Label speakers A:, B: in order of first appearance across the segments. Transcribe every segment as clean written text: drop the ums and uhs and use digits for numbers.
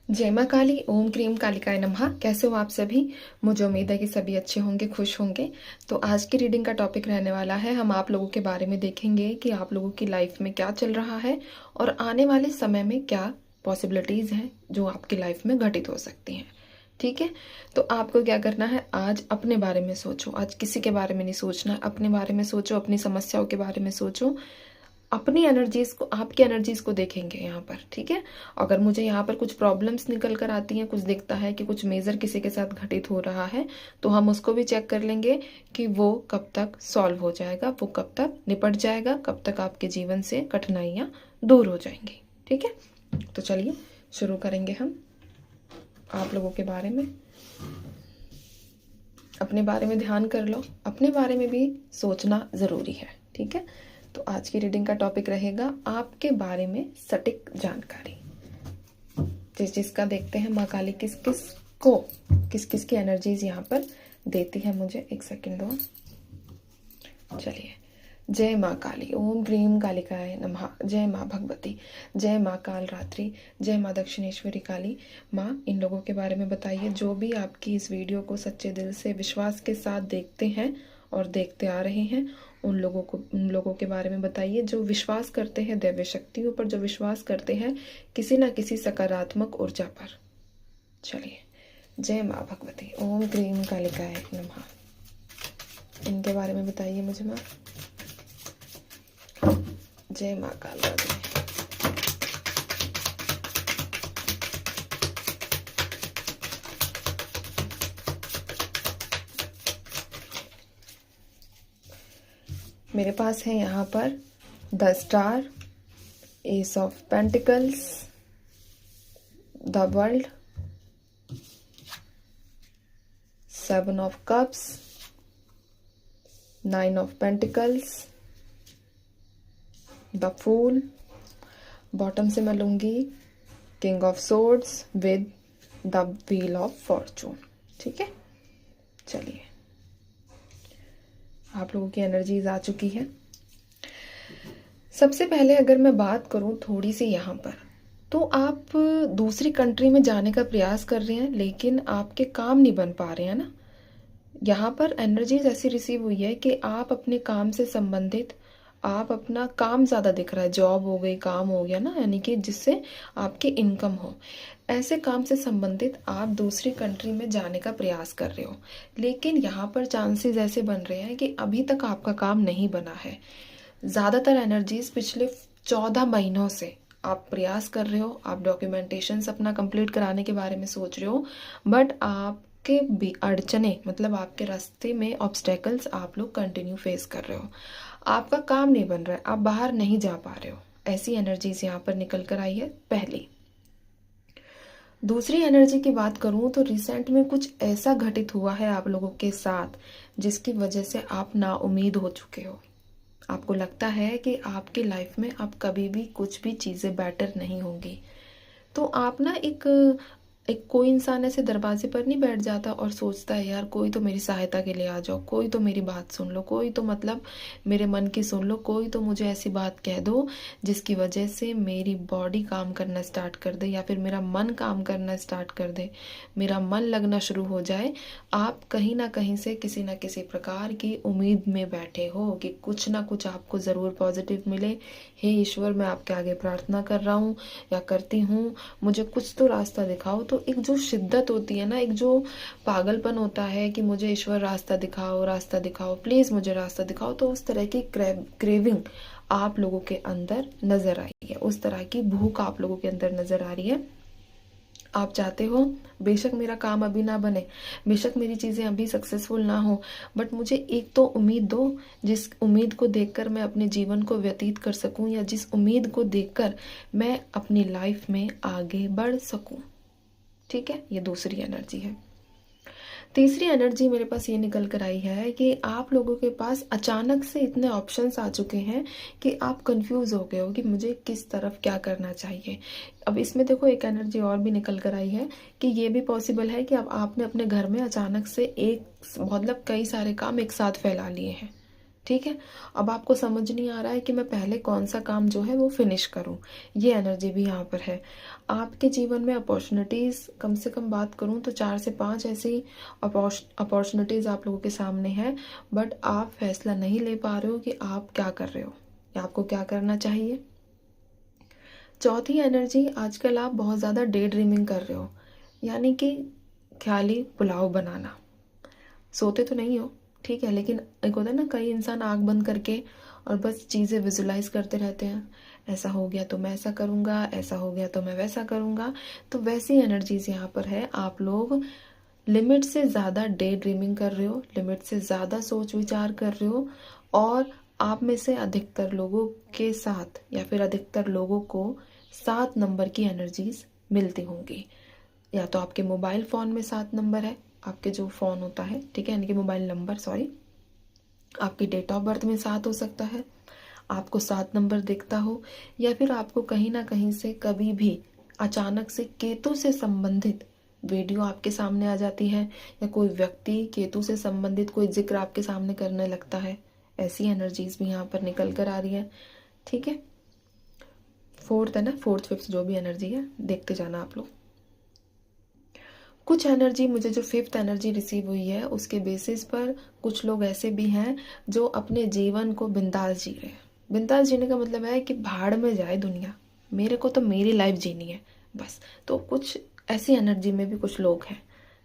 A: जय माँ काली, ओम क्रीम कालिकाय नमः। कैसे हो आप सभी? मुझे उम्मीद है कि सभी अच्छे होंगे, खुश होंगे। तो आज की रीडिंग का टॉपिक रहने वाला है, हम आप लोगों के बारे में देखेंगे कि आप लोगों की लाइफ में क्या चल रहा है और आने वाले समय में क्या पॉसिबिलिटीज़ हैं जो आपकी लाइफ में घटित हो सकती हैं। ठीक है, तो आपको क्या करना है, आज अपने बारे में सोचो। आज किसी के बारे में नहीं सोचना, अपने बारे में सोचो, अपनी समस्याओं के बारे में सोचो। अपनी एनर्जीज को, आपकी एनर्जीज को देखेंगे यहाँ पर। ठीक है, अगर मुझे यहाँ पर कुछ प्रॉब्लम्स निकल कर आती हैं, कुछ दिखता है कि कुछ मेजर किसी के साथ घटित हो रहा है, तो हम उसको भी चेक कर लेंगे कि वो कब तक सॉल्व हो जाएगा, वो कब तक निपट जाएगा, कब तक आपके जीवन से कठिनाइयाँ दूर हो जाएंगी। ठीक है, तो चलिए शुरू करेंगे हम आप लोगों के बारे में। अपने बारे में ध्यान कर लो, अपने बारे में भी सोचना ज़रूरी है। ठीक है, तो आज की रीडिंग का टॉपिक रहेगा आपके बारे में सटीक जानकारी। जिसका देखते हैं माँ काली किस किस की एनर्जीज यहाँ पर देती है मुझे। एक सेकंड दो। चलिए, जय माँ काली, ओम ह्रीम कालिकाय नमः। जय माँ भगवती, जय माँ काल रात्रि, जय माँ दक्षिणेश्वरी काली। माँ, इन लोगों के बारे में बताइए, जो भी आपकी इस वीडियो को सच्चे दिल से विश्वास के साथ देखते हैं और देखते आ रहे हैं, उन लोगों के बारे में बताइए जो विश्वास करते हैं दैवी शक्तियों पर, जो विश्वास करते हैं किसी न किसी सकारात्मक ऊर्जा पर। चलिए, जय माँ भगवती, ओम ह्रीम कालिकाय नमः। इनके बारे में बताइए मुझे माँ। जय माँ काल रात्रि। मेरे पास है यहाँ पर the star, ace of pentacles, the world, seven of cups, nine of pentacles, the fool. Bottom से मैं लूंगी king of swords with the wheel of fortune. ठीक है, चलिए, आप लोगों की एनर्जीज आ चुकी है। सबसे पहले अगर मैं बात करूं थोड़ी सी यहाँ पर, तो आप दूसरी कंट्री में जाने का प्रयास कर रहे हैं लेकिन आपके काम नहीं बन पा रहे हैं ना। यहाँ पर एनर्जीज ऐसी रिसीव हुई है कि आप अपने काम से संबंधित, आप अपना काम ज़्यादा दिख रहा है, जॉब हो गई, काम हो गया ना, यानी कि जिससे आपकी इनकम हो, ऐसे काम से संबंधित आप दूसरी कंट्री में जाने का प्रयास कर रहे हो। लेकिन यहाँ पर चांसेस ऐसे बन रहे हैं कि अभी तक आपका काम नहीं बना है। ज़्यादातर एनर्जीज पिछले 14 महीनों से आप प्रयास कर रहे हो, आप डॉक्यूमेंटेशंस अपना कंप्लीट कराने के बारे में सोच रहे हो, बट आपके भी अड़चने, मतलब आपके रास्ते में ऑब्स्टेकल्स आप लोग कंटिन्यू फेस कर रहे हो। आपका काम नहीं बन रहा है, आप बाहर नहीं जा पा रहे हो। ऐसी एनर्जीज यहाँ पर निकल कर आई है पहली। दूसरी एनर्जी की बात करूं तो रिसेंट में कुछ ऐसा घटित हुआ है आप लोगों के साथ जिसकी वजह से आप ना उम्मीद हो चुके हो। आपको लगता है कि आपकी लाइफ में अब कभी भी कुछ भी चीज़ें बेटर नहीं होंगी। तो आप ना एक कोई इंसान ऐसे दरवाजे पर नहीं बैठ जाता और सोचता है यार कोई तो मेरी सहायता के लिए आ जाओ, कोई तो मेरी बात सुन लो, कोई तो मतलब मेरे मन की सुन लो, कोई तो मुझे ऐसी बात कह दो जिसकी वजह से मेरी बॉडी काम करना स्टार्ट कर दे या फिर मेरा मन काम करना स्टार्ट कर दे, मेरा मन लगना शुरू हो जाए। आप कहीं ना कहीं से किसी ना किसी प्रकार की उम्मीद में बैठे हो कि कुछ ना कुछ आपको ज़रूर पॉजिटिव मिले। हे ईश्वर, मैं आपके आगे प्रार्थना कर रहा हूँ या करती हूँ, मुझे कुछ तो रास्ता दिखाओ। तो एक जो शिद्दत होती है ना, एक जो पागलपन होता है कि मुझे ईश्वर रास्ता दिखाओ, रास्ता दिखाओ, प्लीज मुझे रास्ता दिखाओ, तो उस तरह की क्रेविंग आप लोगों के अंदर नजर आई है, उस तरह की भूख आप लोगों के अंदर नजर आ रही है। आप चाहते हो बेशक मेरा काम अभी ना बने, बेशक मेरी चीज़ें अभी सक्सेसफुल ना हो, बट मुझे एक तो उम्मीद दो जिस उम्मीद को देखकर मैं अपने जीवन को व्यतीत कर सकूं, या जिस उम्मीद को देखकर मैं अपनी लाइफ में आगे बढ़ सकूं। ठीक है, ये दूसरी एनर्जी है। तीसरी एनर्जी मेरे पास ये निकल कर आई है कि आप लोगों के पास अचानक से इतने ऑप्शंस आ चुके हैं कि आप कंफ्यूज हो गए हो कि मुझे किस तरफ क्या करना चाहिए। अब इसमें देखो एक एनर्जी और भी निकल कर आई है कि ये भी पॉसिबल है कि अब आपने अपने घर में अचानक से एक मतलब कई सारे काम एक साथ फैला लिए हैं। ठीक है, अब आपको समझ नहीं आ रहा है कि मैं पहले कौन सा काम जो है वो फिनिश करूं। ये एनर्जी भी यहाँ पर है। आपके जीवन में अपॉर्चुनिटीज़, कम से कम बात करूं तो 4 से 5 ऐसी अपॉर्चुनिटीज़ आप लोगों के सामने है, बट आप फैसला नहीं ले पा रहे हो कि आप क्या कर रहे हो या आपको क्या करना चाहिए। चौथी एनर्जी, आजकल आप बहुत ज़्यादा डे ड्रीमिंग कर रहे हो, यानी कि ख्याली पुलाव बनाना। सोते तो नहीं हो, ठीक है, लेकिन एक होता है ना, कई इंसान आंख बंद करके और बस चीज़ें विजुलाइज करते रहते हैं। ऐसा हो गया तो मैं ऐसा करूँगा, ऐसा हो गया तो मैं वैसा करूँगा। तो वैसी एनर्जीज यहाँ पर है। आप लोग लिमिट से ज़्यादा डे ड्रीमिंग कर रहे हो, लिमिट से ज़्यादा सोच विचार कर रहे हो, और आप में से अधिकतर लोगों के साथ या फिर अधिकतर लोगों को 7 नंबर की एनर्जीज मिलती होंगी। या तो आपके मोबाइल फ़ोन में 7 नंबर है, आपके जो फ़ोन होता है, ठीक है, यानी कि मोबाइल नंबर, सॉरी, आपकी डेट ऑफ बर्थ में 7 हो सकता है, आपको 7 नंबर दिखता हो, या फिर आपको कहीं ना कहीं से कभी भी अचानक से केतु से संबंधित वीडियो आपके सामने आ जाती है, या कोई व्यक्ति केतु से संबंधित कोई जिक्र आपके सामने करने लगता है। ऐसी एनर्जीज भी यहाँ पर निकल कर आ रही है, ठीक है। फोर्थ है ना, फोर्थ फिफ्थ जो भी एनर्जी है देखते जाना आप लोग। कुछ एनर्जी मुझे जो फिफ्थ एनर्जी रिसीव हुई है उसके बेसिस पर कुछ लोग ऐसे भी हैं जो अपने जीवन को बिंदास जी रहे हैं। बिंदास जीने का मतलब है कि भाड़ में जाए दुनिया, मेरे को तो मेरी लाइफ जीनी है बस। तो कुछ ऐसी एनर्जी में भी कुछ लोग हैं,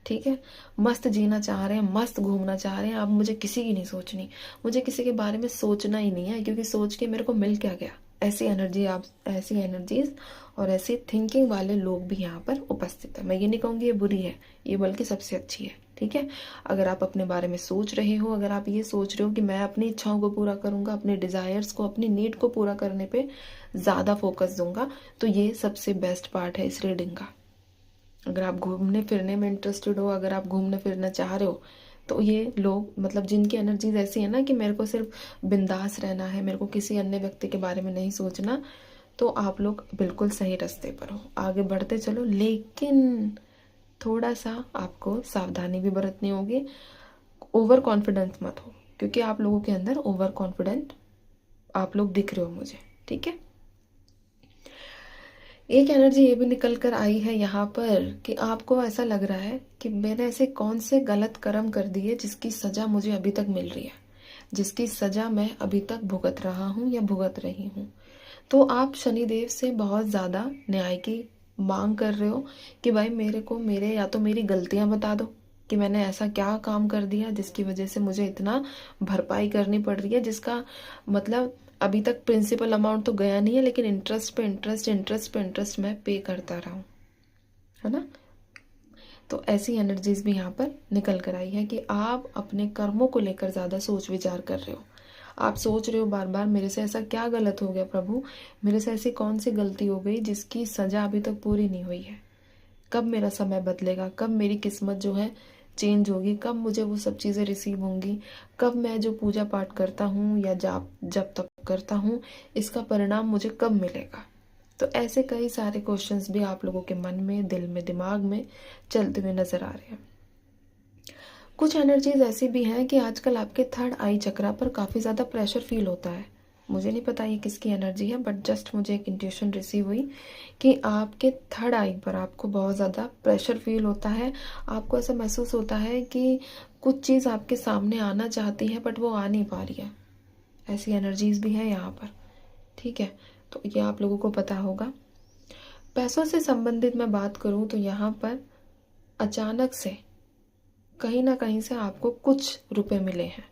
A: ठीक है, मस्त जीना चाह रहे हैं, मस्त घूमना चाह रहे हैं। अब मुझे किसी की नहीं सोचनी, मुझे किसी के बारे में सोचना ही नहीं है, क्योंकि सोच के मेरे को मिल क्या गया। ऐसी एनर्जी, आप ऐसी एनर्जीज और ऐसी थिंकिंग वाले लोग भी यहाँ पर उपस्थित है। मैं ये नहीं कहूँगी ये बुरी है, ये बल्कि सबसे अच्छी है, ठीक है। अगर आप अपने बारे में सोच रहे हो, अगर आप ये सोच रहे हो कि मैं अपनी इच्छाओं को पूरा करूंगा, अपने डिजायर्स को, अपनी नीड को पूरा करने पे ज़्यादा फोकस दूंगा, तो ये सबसे बेस्ट पार्ट है इस रीडिंग का। अगर आप घूमने फिरने में इंटरेस्टेड हो, अगर आप घूमने फिरना चाह रहे हो, तो ये लोग, मतलब जिनकी एनर्जीज ऐसी है ना कि मेरे को सिर्फ बिंदास रहना है, मेरे को किसी अन्य व्यक्ति के बारे में नहीं सोचना, तो आप लोग बिल्कुल सही रास्ते पर हो, आगे बढ़ते चलो। लेकिन थोड़ा सा आपको सावधानी भी बरतनी होगी। ओवर कॉन्फिडेंस मत हो, क्योंकि आप लोगों के अंदर ओवर कॉन्फिडेंट आप लोग दिख रहे हो मुझे, ठीक है। एक एनर्जी ये भी निकल कर आई है यहाँ पर कि आपको ऐसा लग रहा है कि मैंने ऐसे कौन से गलत कर्म कर दिए जिसकी सजा मुझे अभी तक मिल रही है, जिसकी सजा मैं अभी तक भुगत रहा हूँ या भुगत रही हूँ। तो आप शनिदेव से बहुत ज़्यादा न्याय की मांग कर रहे हो कि भाई मेरे को मेरे या तो मेरी गलतियां बता दो कि मैंने ऐसा क्या काम कर दिया जिसकी वजह से मुझे इतना भरपाई करनी पड़ रही है, जिसका मतलब अभी तक प्रिंसिपल अमाउंट तो गया नहीं है, लेकिन इंटरेस्ट पे इंटरेस्ट, इंटरेस्ट पे इंटरेस्ट मैं पे करता रहा हूँ, है ना। तो ऐसी एनर्जीज भी यहाँ पर निकल कर आई है कि आप अपने कर्मों को लेकर ज़्यादा सोच विचार कर रहे हो। आप सोच रहे हो बार बार, मेरे से ऐसा क्या गलत हो गया प्रभु, मेरे से ऐसी कौन सी गलती हो गई जिसकी सजा अभी तक पूरी नहीं हुई है। कब मेरा समय बदलेगा, कब मेरी किस्मत जो है चेंज होगी, कब मुझे वो सब चीज़ें रिसीव होंगी, कब मैं जो पूजा पाठ करता हूँ या जाप जब तक करता हूँ इसका परिणाम मुझे कब मिलेगा। तो ऐसे कई सारे क्वेश्चंस भी आप लोगों के मन में, दिल में, दिमाग में चलते हुए नजर आ रहे हैं। कुछ एनर्जीज ऐसी भी हैं कि आजकल आपके थर्ड आई चक्रा पर काफ़ी ज़्यादा प्रेशर फील होता है। मुझे नहीं पता ये किसकी एनर्जी है, बट जस्ट मुझे एक इंट्यूशन रिसीव हुई कि आपके थर्ड आई पर आपको बहुत ज़्यादा प्रेशर फील होता है। आपको ऐसा महसूस होता है कि कुछ चीज़ आपके सामने आना चाहती है बट वो आ नहीं पा रही है। ऐसी एनर्जीज भी हैं यहाँ पर, ठीक है। तो ये आप लोगों को पता होगा। पैसों से संबंधित मैं बात करूँ तो यहाँ पर अचानक से कहीं ना कहीं से आपको कुछ रुपए मिले हैं,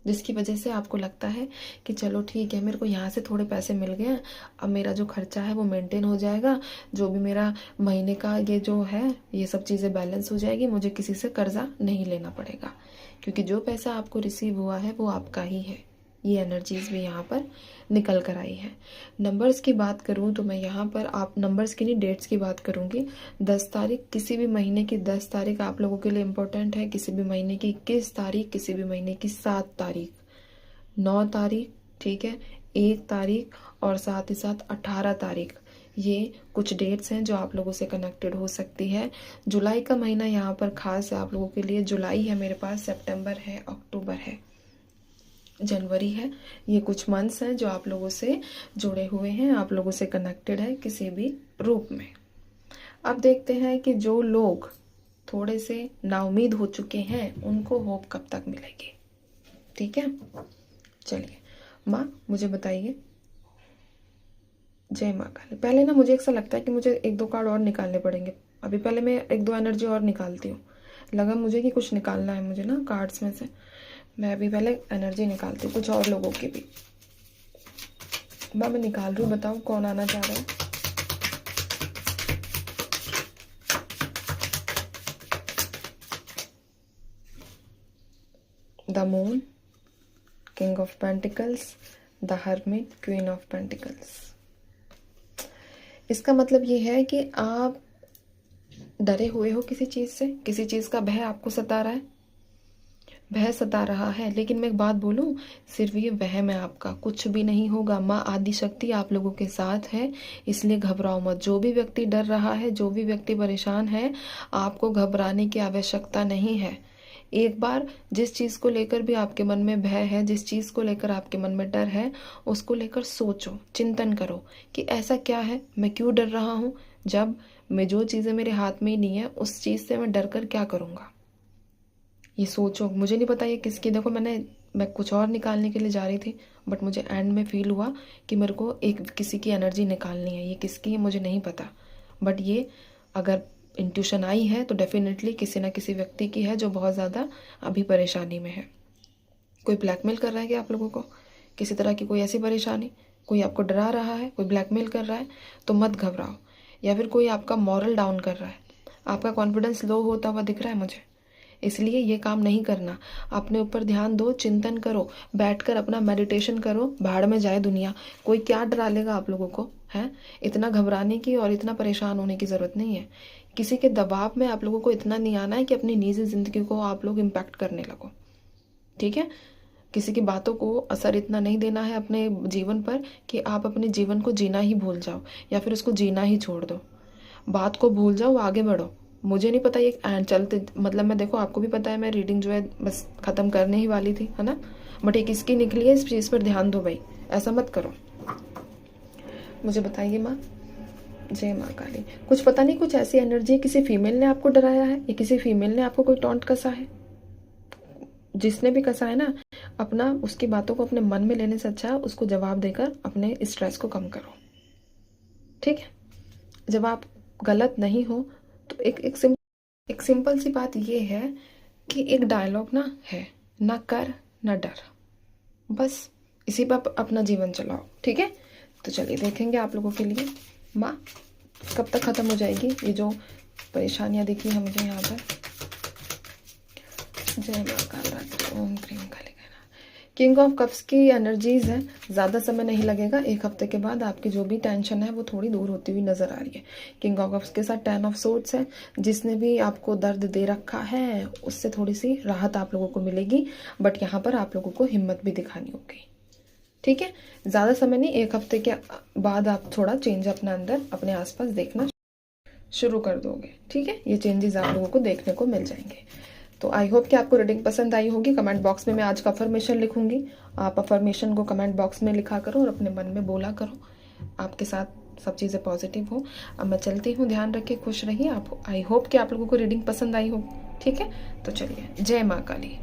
A: जिसकी वजह से आपको लगता है कि चलो ठीक है, मेरे को यहाँ से थोड़े पैसे मिल गए, अब मेरा जो खर्चा है वो मेंटेन हो जाएगा, जो भी मेरा महीने का ये जो है ये सब चीज़ें बैलेंस हो जाएगी, मुझे किसी से कर्जा नहीं लेना पड़ेगा, क्योंकि जो पैसा आपको रिसीव हुआ है वो आपका ही है। ये एनर्जीज भी यहाँ पर निकल कर आई है। नंबर्स की बात करूँ तो मैं यहाँ पर, आप नंबर्स की नहीं, डेट्स की बात करूँगी। 10 तारीख, किसी भी महीने की 10 तारीख आप लोगों के लिए इम्पोर्टेंट है, किसी भी महीने की 21 तारीख, किसी भी महीने की 7 तारीख, 9 तारीख, ठीक है, 1 तारीख और साथ ही साथ 18 तारीख। ये कुछ डेट्स हैं जो आप लोगों से कनेक्टेड हो सकती है। जुलाई का महीना यहाँ पर खास है आप लोगों के लिए। जुलाई है मेरे पास, सितंबर है, अक्टूबर है, जनवरी है, ये कुछ मंथ्स हैं जो आप लोगों से जुड़े हुए हैं, आप लोगों से कनेक्टेड है किसी भी रूप में। अब देखते हैं कि जो लोग थोड़े से नाउमीद हो चुके हैं उनको होप कब तक मिलेगी। ठीक है, चलिए माँ मुझे बताइए। जय माँ काली। पहले ना मुझे ऐसा लगता है कि मुझे एक दो कार्ड और निकालने पड़ेंगे। अभी पहले मैं एक दो एनर्जी और निकालती हूँ। लगा मुझे कि कुछ निकालना है मुझे ना कार्ड्स में से। मैं अभी पहले एनर्जी निकालती हूँ कुछ और लोगों की भी। मैं निकाल रही हूँ, बताओ कौन आना चाह रहा है। The moon, king of pentacles, the hermit, queen of pentacles. इसका मतलब ये है कि आप डरे हुए हो किसी चीज़ से, किसी चीज़ का भय आपको सता रहा है, भय सता रहा है। लेकिन मैं एक बात बोलूं, सिर्फ ये वहम है आपका, कुछ भी नहीं होगा। माँ आदि शक्ति आप लोगों के साथ है, इसलिए घबराओ मत। जो भी व्यक्ति डर रहा है, जो भी व्यक्ति परेशान है, आपको घबराने की आवश्यकता नहीं है। एक बार जिस चीज़ को लेकर भी आपके मन में भय है, जिस चीज़ को लेकर आपके मन में डर है, उसको लेकर सोचो, चिंतन करो कि ऐसा क्या है, मैं क्यों डर रहा हूँ। जब मैं जो चीज़ें मेरे हाथ में ही नहीं है, उस चीज़ से मैं डर कर क्या करूँगा, ये सोचो। मुझे नहीं पता ये किसकी, देखो मैं कुछ और निकालने के लिए जा रही थी, बट मुझे एंड में फील हुआ कि मेरे को एक किसी की एनर्जी निकालनी है। ये किसकी है मुझे नहीं पता, बट ये अगर इंट्यूशन आई है तो डेफिनेटली किसी ना किसी व्यक्ति की है जो बहुत ज़्यादा अभी परेशानी में है। कोई ब्लैकमेल कर रहा है क्या आप लोगों को, किसी तरह की कोई ऐसी परेशानी, कोई आपको डरा रहा है, कोई ब्लैकमेल कर रहा है, तो मत घबराओ। या फिर कोई आपका मॉरल डाउन कर रहा है, आपका कॉन्फिडेंस लो होता हुआ दिख रहा है मुझे, इसलिए ये काम नहीं करना। अपने ऊपर ध्यान दो, चिंतन करो, बैठकर अपना मेडिटेशन करो, भाड़ में जाए दुनिया। कोई क्या डरा लेगा आप लोगों को, है इतना घबराने की और इतना परेशान होने की ज़रूरत नहीं है। किसी के दबाव में आप लोगों को इतना नहीं आना है कि अपनी निजी ज़िंदगी को आप लोग इम्पैक्ट करने लगो। ठीक है, किसी की बातों को असर इतना नहीं देना है अपने जीवन पर कि आप अपने जीवन को जीना ही भूल जाओ या फिर उसको जीना ही छोड़ दो। बात को भूल जाओ, आगे बढ़ो। मुझे नहीं पता ये चलते, मतलब मैं देखो आपको भी पता है मैं रीडिंग जो है बस ख़त्म करने ही वाली थी, है ना, बट एक इसकी निकली है, इस चीज़ पर ध्यान दो भाई, ऐसा मत करो। मुझे बताइए माँ। जय माँ काली। कुछ पता नहीं, कुछ ऐसी एनर्जी है, किसी फीमेल ने आपको डराया है या किसी फीमेल ने आपको कोई टॉन्ट कसा है। जिसने भी कसा है ना, अपना उसकी बातों को अपने मन में लेने से अच्छा उसको जवाब देकर अपने स्ट्रेस को कम करो। ठीक है, जब आप गलत नहीं हो तो एक सिंपल सी बात ये है कि एक डायलॉग ना है, ना कर ना डर, बस इसी पर अपना जीवन चलाओ। ठीक है, तो चलिए देखेंगे आप लोगों के लिए माँ कब तक ख़त्म हो जाएगी ये जो परेशानियाँ दिखी है मुझे यहाँ पर। जय माँ कालरात्रि, ओम क्रीम काली। किंग ऑफ कप्स की एनर्जीज है, ज़्यादा समय नहीं लगेगा, एक हफ्ते के बाद आपकी जो भी टेंशन है वो थोड़ी दूर होती हुई नजर आ रही है। किंग ऑफ कप्स के साथ 10 ऑफ सोर्ड्स है, जिसने भी आपको दर्द दे रखा है उससे थोड़ी सी राहत आप लोगों को मिलेगी, बट यहाँ पर आप लोगों को हिम्मत भी दिखानी होगी। ठीक है, ज़्यादा समय नहीं, एक हफ्ते के बाद आप थोड़ा चेंज अपने अंदर अपने आसपास देखना शुरू कर दोगे। ठीक है, ये चेंजेस आप लोगों को देखने को मिल जाएंगे। तो आई होप कि आपको रीडिंग पसंद आई होगी। कमेंट बॉक्स में मैं आज का अफर्मेशन लिखूंगी, आप अफर्मेशन को कमेंट बॉक्स में लिखा करो और अपने मन में बोला करो, आपके साथ सब चीज़ें पॉजिटिव हो। अब मैं चलती हूँ, ध्यान रखिए, खुश रहिए आप। आई होप कि आप लोगों को रीडिंग पसंद आई हो। ठीक है, तो चलिए, जय माँ काली।